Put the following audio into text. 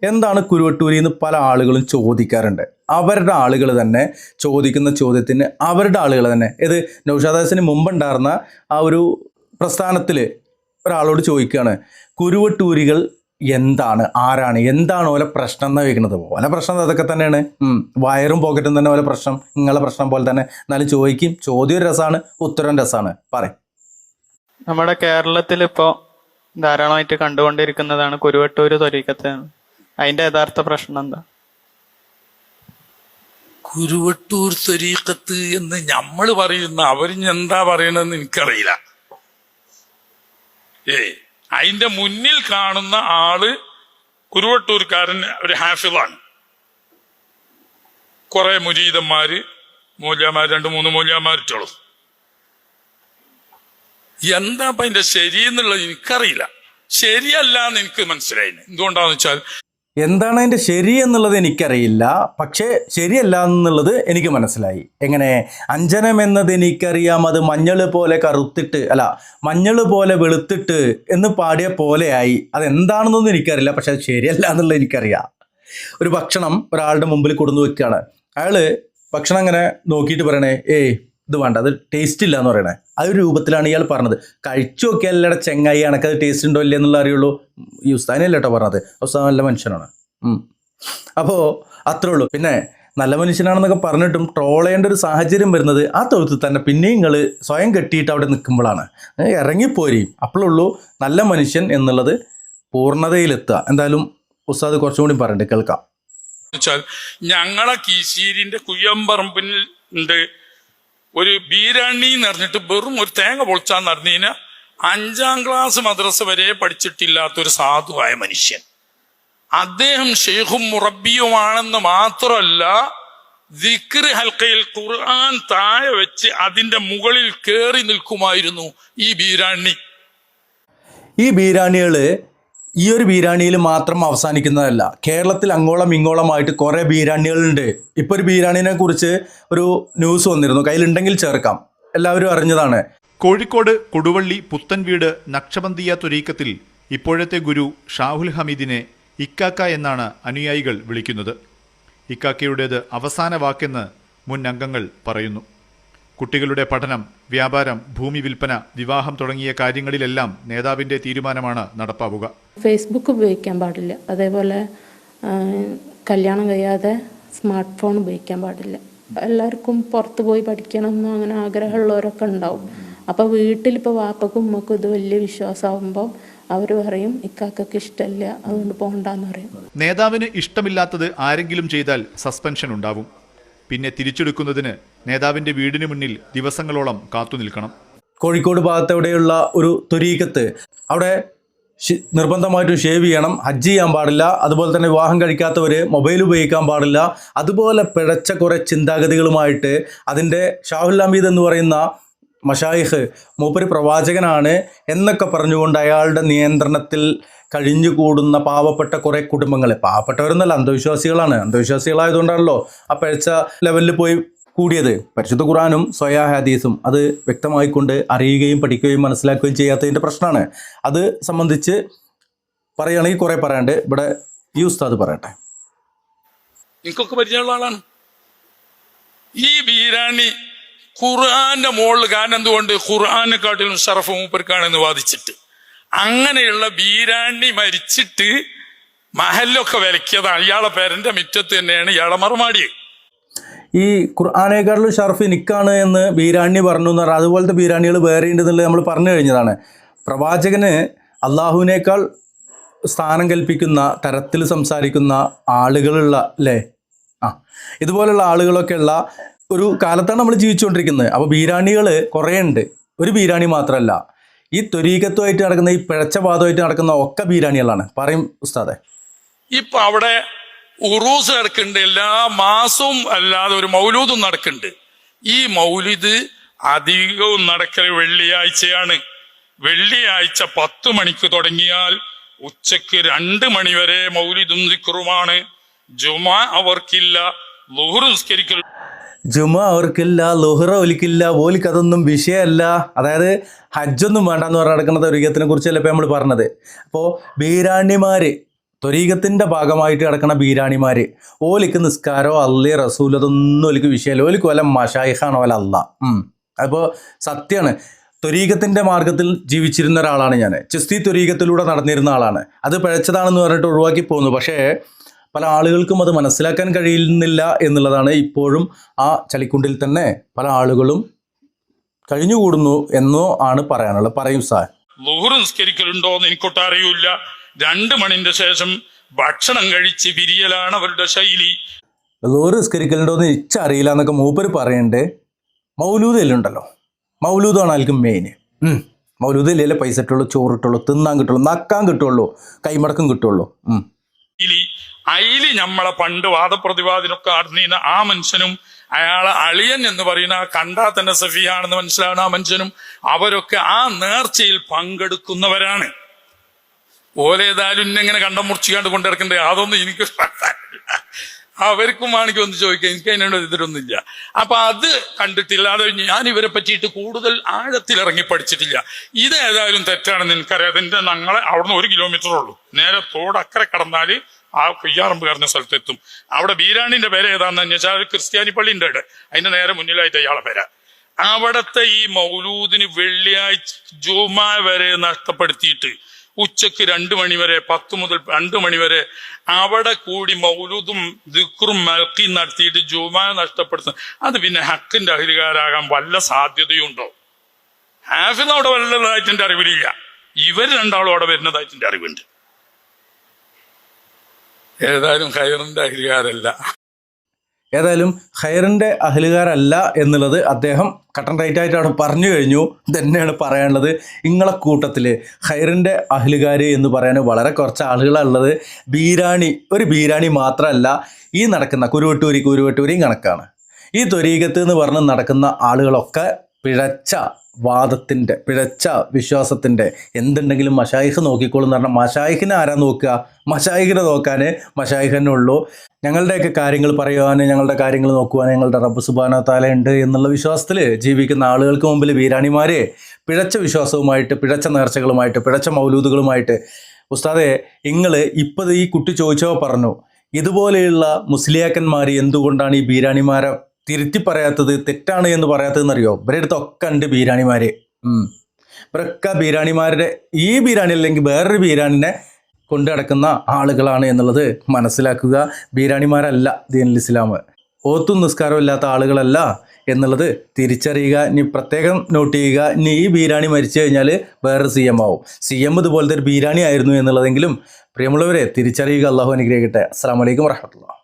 എന്താണ് കുരുവട്ടൂരി എന്ന് പല ആളുകളും ചോദിക്കാറുണ്ട്. അവരുടെ ആളുകൾ തന്നെ ചോദിക്കുന്ന ചോദ്യത്തിന് അവരുടെ ആളുകൾ തന്നെ ഇത് നൗഷാദ് മുമ്പുണ്ടായിരുന്ന ആ ഒരു പ്രസ്ഥാനത്തിൽ ഒരാളോട് ചോദിക്കുകയാണ്, കുരുവട്ടൂരികൾ എന്താണ്, ആരാണ്, എന്താണ് ഓലെ പ്രശ്നം എന്ന് ചോദിക്കുന്നത്. ഓലെ പ്രശ്നം അതൊക്കെ തന്നെയാണ്, വയറും പോക്കറ്റും തന്നെ ഓലെ പ്രശ്നം, നിങ്ങളെ പ്രശ്നം പോലെ തന്നെ. എന്നാലും ചോദിക്കും, ചോദ്യം രസമാണ്, ഉത്തരം രസമാണ്. പറയും. നമ്മുടെ കേരളത്തിൽ ഇപ്പോൾ ധാരാളമായിട്ട് കണ്ടുകൊണ്ടിരിക്കുന്നതാണ് കുരുവട്ടൂര് ത്വരീഖത്ത്. അതിന്റെ യഥാർത്ഥ പ്രശ്നം എന്താ? കുരുവട്ടൂർ ത്വരീഖത്ത് എന്ന് നമ്മൾ പറയുന്ന അവരിഞ്ഞെന്താ പറയണെന്ന് എനിക്കറിയില്ല. അതിന്റെ മുന്നിൽ കാണുന്ന ആള് കുരുവട്ടൂർക്കാരൻ ഒരു ഹാഫിളാണ്. കുറെ മുരീദന്മാര്, മൂല്യമാർ, 2-3 മൂല്യമാരിട്ടോളും. എന്താ ഇപ്പൊ അതിന്റെ ശരിയെന്നുള്ളത് എനിക്കറിയില്ല. ശരിയല്ല എന്ന് എനിക്ക് മനസ്സിലായി. എന്തുകൊണ്ടാന്ന് വെച്ചാൽ എന്താണ് അതിൻ്റെ ശരി എന്നുള്ളത് എനിക്കറിയില്ല, പക്ഷേ ശരിയല്ല എന്നുള്ളത് എനിക്ക് മനസ്സിലായി. എങ്ങനെ? അഞ്ജനം എന്നത് എനിക്കറിയാം, അത് മഞ്ഞൾ പോലെ കറുത്തിട്ട് അല്ല മഞ്ഞൾ പോലെ വെളുത്തിട്ട് എന്ന് പാടിയ പോലെയായി. അതെന്താണെന്നൊന്നും എനിക്കറിയില്ല, പക്ഷെ അത് ശരിയല്ല എന്നുള്ളത് എനിക്കറിയാം. ഒരു ഭക്ഷണം ഒരാളുടെ മുമ്പിൽ കൊടുന്നു വെക്കുകയാണ്. അയാൾ ഭക്ഷണം അങ്ങനെ നോക്കിയിട്ട് പറയണേ, ഇത് വേണ്ട, അത് ടേസ്റ്റ് ഇല്ല എന്ന് പറയണേ. ആ ഒരു രൂപത്തിലാണ് ഇയാൾ പറഞ്ഞത്. കഴിച്ചു നോക്കിയാലേ ചെങ്ങായി എനക്കത് ടേസ്റ്റ് ഉണ്ടോ ഇല്ല എന്നുള്ള അറിയുള്ളൂ. ഈ ഉസ്താദിനല്ല കേട്ടോ പറഞ്ഞത്, ഉസ്താദ് നല്ല മനുഷ്യനാണ്. അപ്പോൾ അത്രേ ഉള്ളൂ. പിന്നെ നല്ല മനുഷ്യനാണെന്നൊക്കെ പറഞ്ഞിട്ടും ട്രോൾ ചെയ്യേണ്ട ഒരു സാഹചര്യം വരുന്നത് ആ തൊഴുത്തിൽ തന്നെ പിന്നെയും നിങ്ങൾ സ്വയം കെട്ടിയിട്ട് അവിടെ നിൽക്കുമ്പോഴാണ്. ഇറങ്ങിപ്പോരും, അപ്പോഴുള്ളൂ നല്ല മനുഷ്യൻ എന്നുള്ളത് പൂർണ്ണതയിലെത്തുക. എന്തായാലും ഉസ്താദ് കുറച്ചും കൂടി പറഞ്ഞിട്ട് കേൾക്കാം. ഞങ്ങളെ കീശീരിന്റെ കുയ്യമ്പറമ്പിൽ ഉണ്ട് ഒരു ബീരാണി എന്ന് പറഞ്ഞിട്ട് വെറും ഒരു തേങ്ങ പൊളിച്ചാന്ന് പറഞ്ഞതിന് 5ാം ക്ലാസ് മദ്രസ വരെ പഠിച്ചിട്ടില്ലാത്തൊരു സാധുവായ മനുഷ്യൻ. അദ്ദേഹം ഷെയ്ഖും മുറബിയുമാണെന്ന് മാത്രമല്ല, ദിക്ർ ഹൽക്കയിൽ ഖുർആൻ താഴെ വെച്ച് അതിന്റെ മുകളിൽ കയറി നിൽക്കുമായിരുന്നു ഈ ബീരാണി. ഈ ബീരാണികൾ ഈ ഒരു ബീരാണിയിൽ മാത്രം അവസാനിക്കുന്നതല്ല. കേരളത്തിൽ അങ്ങോളം ഇങ്ങോളമായിട്ട് കുറേ ബീരാണികളുണ്ട്. ഇപ്പോൾ ഒരു ബീരാണിനെ കുറിച്ച് ഒരു ന്യൂസ് വന്നിരുന്നു, കയ്യിലുണ്ടെങ്കിൽ ചേർക്കാം, എല്ലാവരും അറിഞ്ഞതാണ്. കോഴിക്കോട് കൊടുവള്ളി പുത്തൻവീട് നക്ഷബന്ദിയ ത്വരീഖത്തിൽ ഇപ്പോഴത്തെ ഗുരു ഷാഹുൽ ഹമീദിനെ ഇക്കാക്ക എന്നാണ് അനുയായികൾ വിളിക്കുന്നത്. ഇക്കാക്കയുടേത് അവസാന വാക്കെന്ന് മുൻ അംഗങ്ങൾ പറയുന്നു. കുട്ടികളുടെ പഠനം, വ്യാപാരം, ഭൂമി വിൽപ്പന, വിവാഹം തുടങ്ങിയ കാര്യങ്ങളിലെല്ലാം നേതാവിൻ്റെ തീരുമാനമാണ് നടപ്പാവുക. ഫേസ്ബുക്ക് ഉപയോഗിക്കാൻ പാടില്ല, അതേപോലെ കല്യാണം കഴിയാതെ സ്മാർട്ട് ഫോൺ ഉപയോഗിക്കാൻ പാടില്ല. എല്ലാവർക്കും പുറത്ത് പോയി പഠിക്കണമെന്ന് അങ്ങനെ ആഗ്രഹമുള്ളവരൊക്കെ ഉണ്ടാവും. അപ്പോൾ വീട്ടിലിപ്പോൾ വാപ്പക്കും ഉമ്മക്കും ഇത് വലിയ വിശ്വാസമാകുമ്പോൾ അവർ പറയും ഇക്കാക്കൊക്കെ ഇഷ്ടമല്ല, അതുകൊണ്ട് പോകണ്ടെന്ന് പറയും. നേതാവിന് ഇഷ്ടമില്ലാത്തത് ആരെങ്കിലും ചെയ്താൽ സസ്പെൻഷൻ ഉണ്ടാവും. പിന്നെ തിരിച്ചെടുക്കുന്നതിന് നേതാവിൻ്റെ വീടിന് മുന്നിൽ ദിവസങ്ങളോളം കാത്തു നിൽക്കണം. കോഴിക്കോട് ഭാഗത്തെവിടെയുള്ള ഒരു ത്വരീഖത്ത്, അവിടെ നിർബന്ധമായിട്ടും ഷേവ് ചെയ്യണം, ഹജ്ജ് ചെയ്യാൻ പാടില്ല, അതുപോലെ തന്നെ വിവാഹം കഴിക്കാത്തവർ മൊബൈൽ ഉപയോഗിക്കാൻ പാടില്ല. അതുപോലെ പിഴച്ച കുറേ ചിന്താഗതികളുമായിട്ട് അതിൻ്റെ ഷാഹുൽ ഹമീദ് എന്ന് പറയുന്ന മഷായിഖ് മൂപ്പര് പ്രവാചകനാണ് എന്നൊക്കെ പറഞ്ഞുകൊണ്ട് അയാളുടെ നിയന്ത്രണത്തിൽ കഴിഞ്ഞുകൂടുന്ന പാവപ്പെട്ട കുറേ കുടുംബങ്ങൾ, പാവപ്പെട്ടവരെന്നല്ല, അന്ധവിശ്വാസികളാണ്. അന്ധവിശ്വാസികളായതുകൊണ്ടാണല്ലോ ആ പിഴച്ച ലെവലിൽ പോയി കൂടിയത്. പരിശുദ്ധ ഖുർആനും സ്വഹീഹ് ഹദീസും അത് വ്യക്തമായിക്കൊണ്ട് അറിയുകയും പഠിക്കുകയും മനസ്സിലാക്കുകയും ചെയ്യാത്തതിൻ്റെ പ്രശ്നമാണ്. അത് സംബന്ധിച്ച് പറയുകയാണെങ്കിൽ കുറേ പറയാണ്ട്, ഇവിടെ ഈ ഉസ്താദ് പറയട്ടെ. എനിക്കൊക്കെ പരിചയമുള്ള ആളാണ് ഈ ബീരാണി. ഖുർആന്റെ മുകളിൽ, കാരണം എന്തുകൊണ്ട് ഖുർആനെക്കാട്ടിലും ഷറഫ് മൂപ്പർക്കാണെന്ന് വാദിച്ചിട്ട് അങ്ങനെയുള്ള ബീരാണി മരിച്ചിട്ട് മഹലൊക്കെ വിലക്കിയതാണ്. ഇയാളെ പേരന്റെ മുറ്റത്ത് തന്നെയാണ് ഇയാളെ മറുമാടിയത്. ഈ ഖുർആനേക്കാളും ഷറഫ് എനിക്കാണ് എന്ന് ബീരാണി പറഞ്ഞു എന്ന് പറഞ്ഞാൽ അതുപോലത്തെ ബീരാണികൾ വേറെ ഉണ്ടെന്നുള്ളത് നമ്മൾ പറഞ്ഞു കഴിഞ്ഞതാണ്. പ്രവാചകന് അള്ളാഹുവിനേക്കാൾ സ്ഥാനം കൽപ്പിക്കുന്ന തരത്തിൽ സംസാരിക്കുന്ന ആളുകളുള്ള അല്ലേ, ഇതുപോലുള്ള ആളുകളൊക്കെ ഉള്ള ഒരു കാലത്താണ് നമ്മൾ ജീവിച്ചുകൊണ്ടിരിക്കുന്നത്. അപ്പോൾ ബീരാണികൾ കുറേ ഉണ്ട്, ഒരു ബീരാണി മാത്രമല്ല. ഈ ത്വരീഖത്തുമായിട്ട് നടക്കുന്ന, ഈ പിഴച്ച പാതമായിട്ട് നടക്കുന്ന ഒക്കെ ബീരാണികളാണ്. പറയും ഉസ്താദെ. ഇപ്പൊ അവിടെ ഉറൂസ് നടക്കുന്നുണ്ട്, എല്ലാ മാസവും അല്ലാതെ ഒരു മൗലൂദും നടക്കുന്നുണ്ട്. ഈ മൗലിദ് അധികവും നടക്കൽ വെള്ളിയാഴ്ചയാണ്. വെള്ളിയാഴ്ച 10 മണിക്ക് തുടങ്ങിയാൽ ഉച്ചക്ക് 2 മണി വരെ മൗലിദും ദിക്റുമാണ്. ജുമാ അവർക്കില്ല, ളുഹ്ർ നിസ്കരിക്കൽ ജുമ അവർക്കില്ല, ലുഹ്റ ഒലിക്കില്ല, ഓലിക്ക് അതൊന്നും വിഷയമല്ല. അതായത് ഹജ്ജൊന്നും വേണ്ടെന്ന് പറഞ്ഞ് നടക്കുന്ന ത്വരീഖത്തിനെ കുറിച്ചല്ല ഇപ്പം നമ്മൾ പറഞ്ഞത്. അപ്പോൾ ബീരാണിമാർ ത്വരീകത്തിൻ്റെ ഭാഗമായിട്ട് കിടക്കുന്ന ബീരാണിമാർ ഓലിക്ക് നിസ്കാരോ അള്ളി റസൂൽ അതൊന്നും ഓലിക്ക് വിഷയമല്ല. ഓലിക്ക് വല്ല മഷായിഖാണോ വല്ല അല്ല. അപ്പോൾ സത്യമാണ്, ത്വരീകത്തിൻ്റെ മാർഗത്തിൽ ജീവിച്ചിരുന്ന ഒരാളാണ് ഞാൻ. ചിസ്തി ത്വരീകത്തിലൂടെ നടന്നിരുന്ന ആളാണ്. അത് പിഴച്ചതാണെന്ന് പറഞ്ഞിട്ട് ഒഴിവാക്കി പോകുന്നു. പക്ഷേ പല ആളുകൾക്കും അത് മനസ്സിലാക്കാൻ കഴിയുന്നില്ല എന്നുള്ളതാണ്. ഇപ്പോഴും ആ ചളിക്കുണ്ടിൽ തന്നെ പല ആളുകളും കഴിഞ്ഞുകൂടുന്നു എന്നോ ആണ് പറയാനുള്ളത്. പറയും സാർ. ളുഹർ നിസ്കരിക്കലുണ്ടോ എന്ന് എനിക്കൊട്ട് അറിയില്ല. 2 മണിന്റെ ശേഷം ഭക്ഷണം കഴിച്ച് വിരിയലാണ് അവരുടെ ശൈലി. ളുഹർ നിസ്കരിക്കലുണ്ടോ എന്ന് എനിച്ചറിയില്ല എന്നൊക്കെ മൂപ്പര് പറയുന്നുണ്ട്. മൗലൂദ് എല്ലുണ്ടല്ലോ, മൗലൂദാണ് ആയിരിക്കും മെയിൻ. മൗലൂദ് ഇല്ലല്ലേ പൈസ ഇട്ടുള്ളൂ, ചോറിട്ടുള്ളൂ, തിന്നാൻ കിട്ടുള്ളൂ, നക്കാൻ കിട്ടുള്ളൂ, കൈമടക്കം കിട്ടുള്ളൂ. അയില് നമ്മളെ പണ്ട് വാദപ്രതിവാദിനൊക്കെ അറിഞ്ഞ ആ മനുഷ്യനും അയാളെ അളിയൻ എന്ന് പറയുന്ന കണ്ടാൽ തന്നെ സഫിയാണെന്ന് മനസ്സിലാവുന്ന ആ മനുഷ്യനും അവരൊക്കെ ആ നേർച്ചയിൽ പങ്കെടുക്കുന്നവരാണ്. ഓലേതായാലും ഇന്നെങ്ങനെ കണ്ടം മുറിച്ചുകാണ്ട് കൊണ്ടിറക്കണ്ടേ അതൊന്നും എനിക്ക് അവർക്കും ആണെങ്കിൽ ഒന്ന് ചോദിക്കാം. എനിക്ക് അതിനോട് ഇതിലൊന്നുമില്ല. അപ്പൊ അത് കണ്ടിട്ടില്ല. അത് ഞാൻ ഇവരെ പറ്റിയിട്ട് കൂടുതൽ ആഴത്തിലിറങ്ങി പഠിച്ചിട്ടില്ല. ഇതേതായാലും തെറ്റാണെന്ന് എനിക്കറിയാം. അതിന്റെ ഞങ്ങളെ അവിടുന്ന് 1 കിലോമീറ്റർ ഉള്ളൂ. നേരെ തോടക്കരെ കടന്നാല് ആ കുയ്യാറമ്പ് കയറുന്ന സ്ഥലത്തെത്തും. അവിടെ ബീരാണിന്റെ പേര് ഏതാണെന്ന് വെച്ചാൽ ക്രിസ്ത്യാനി പള്ളി ഉണ്ട്. അതിന്റെ നേരെ മുന്നിലായിട്ട് അയാളെ പേര. അവിടത്തെ ഈ മൗലൂദിന് വെള്ളിയാഴ്ച ജുമാ വരെ നഷ്ടപ്പെടുത്തിയിട്ട് ഉച്ചക്ക് 2 മണി വരെ 10 മുതൽ 2 മണി വരെ അവിടെ കൂടി മൗലൂദും ദിക്റും മൽക്കി നടത്തിയിട്ട് ജുമാ നഷ്ടപ്പെടുത്തുന്നത് അത് പിന്നെ ഹക്കിന്റെ അഹിലുകാരാകാൻ വല്ല സാധ്യതയുണ്ടോ? ഹാഫിന്ന് അവിടെ വല്ലതായിട്ട് എന്റെ അറിവിലില്ല. ഇവർ രണ്ടാളും അവിടെ വരുന്നതായിട്ട് എന്റെ അറിവുണ്ട്. ഏതായാലും ഖൈറിന്റെ അഹിലുകാരല്ല. ഏതായാലും ഖൈറിൻ്റെ അഹ്ലുകാരല്ല എന്നുള്ളത് അദ്ദേഹം കട്ടൻ റൈറ്റ് ആയിട്ട് അവിടെ പറഞ്ഞു കഴിഞ്ഞു. തന്നെയാണ് പറയാനുള്ളത്. നിങ്ങളെ കൂട്ടത്തിൽ ഖൈറിൻ്റെ അഹ്ലുകാർ എന്ന് പറയാൻ വളരെ കുറച്ച് ആളുകളുള്ളത്. ഒരു ബീരാണി മാത്രമല്ല, ഈ നടക്കുന്ന കുരുവട്ടൂരിയും കണക്കാണ്. ഈ ത്വരീകത്ത് എന്ന് പറഞ്ഞ് നടക്കുന്ന ആളുകളൊക്കെ പിഴച്ച വാദത്തിൻ്റെ, പിഴച്ച വിശ്വാസത്തിൻ്റെ എന്തുണ്ടെങ്കിലും മശായിഖ് നോക്കിക്കോളും എന്ന് പറഞ്ഞാൽ മശായിഖിനെ ആരാ നോക്കുക? മശായിഖിനെ നോക്കാൻ മശായിഖിനെ ഉള്ളൂ. ഞങ്ങളുടെയൊക്കെ കാര്യങ്ങൾ പറയുവാൻ, ഞങ്ങളുടെ കാര്യങ്ങൾ നോക്കുവാൻ ഞങ്ങളുടെ റബ്ബ് സുബ്ഹാനഹു വ തആല ഉണ്ട് എന്നുള്ള വിശ്വാസത്തിൽ ജീവിക്കുന്ന ആളുകൾക്ക് മുമ്പിൽ ബീരാണിമാരെ പിഴച്ച വിശ്വാസവുമായിട്ട്, പിഴച്ച നേർച്ചകളുമായിട്ട്, പിഴച്ച മൗലൂദുകളുമായിട്ട്, ഉസ്താദെ നിങ്ങൾ ഇപ്പോൾ ഈ കുട്ടി ചോദിച്ചപ്പോൾ പറഞ്ഞു, ഇതുപോലെയുള്ള മുസ്ലിയാക്കന്മാർ എന്തുകൊണ്ടാണ് ഈ ബീരാണിമാരെ തിരുത്തി പറയാത്തത്, തെറ്റാണ് എന്ന് പറയാത്തതെന്നറിയോ? ഇവരുടെ അടുത്തൊക്കെ ഉണ്ട് ബീരാണിമാര്. ഇവരൊക്കെ ബീരാണിമാരുടെ ഈ ബീരാണി അല്ലെങ്കിൽ വേറൊരു ബീരാണിനെ കൊണ്ടു നടക്കുന്ന ആളുകളാണ് എന്നുള്ളത് മനസ്സിലാക്കുക. ബീരാണിമാരല്ല ദീനുൽ ഇസ്ലാം. ഓത്തും നിസ്കാരവും ഇല്ലാത്ത ആളുകളല്ല എന്നുള്ളത് തിരിച്ചറിയുക. ഇനി പ്രത്യേകം നോട്ട് ചെയ്യുക. ഇനി ഈ ബീരാണി മരിച്ചു കഴിഞ്ഞാൽ വേറൊരു CM ആവും. CM ഇതുപോലത്തെ ഒരു ബീരാണി ആയിരുന്നു എന്നുള്ളതെങ്കിലും പ്രിയമുള്ളവരെ തിരിച്ചറിയുക. അള്ളാഹു അനുഗ്രഹിക്കട്ടെ. അസ്സലാമു അലൈക്കും വറഹ്മത്തുള്ളാഹി.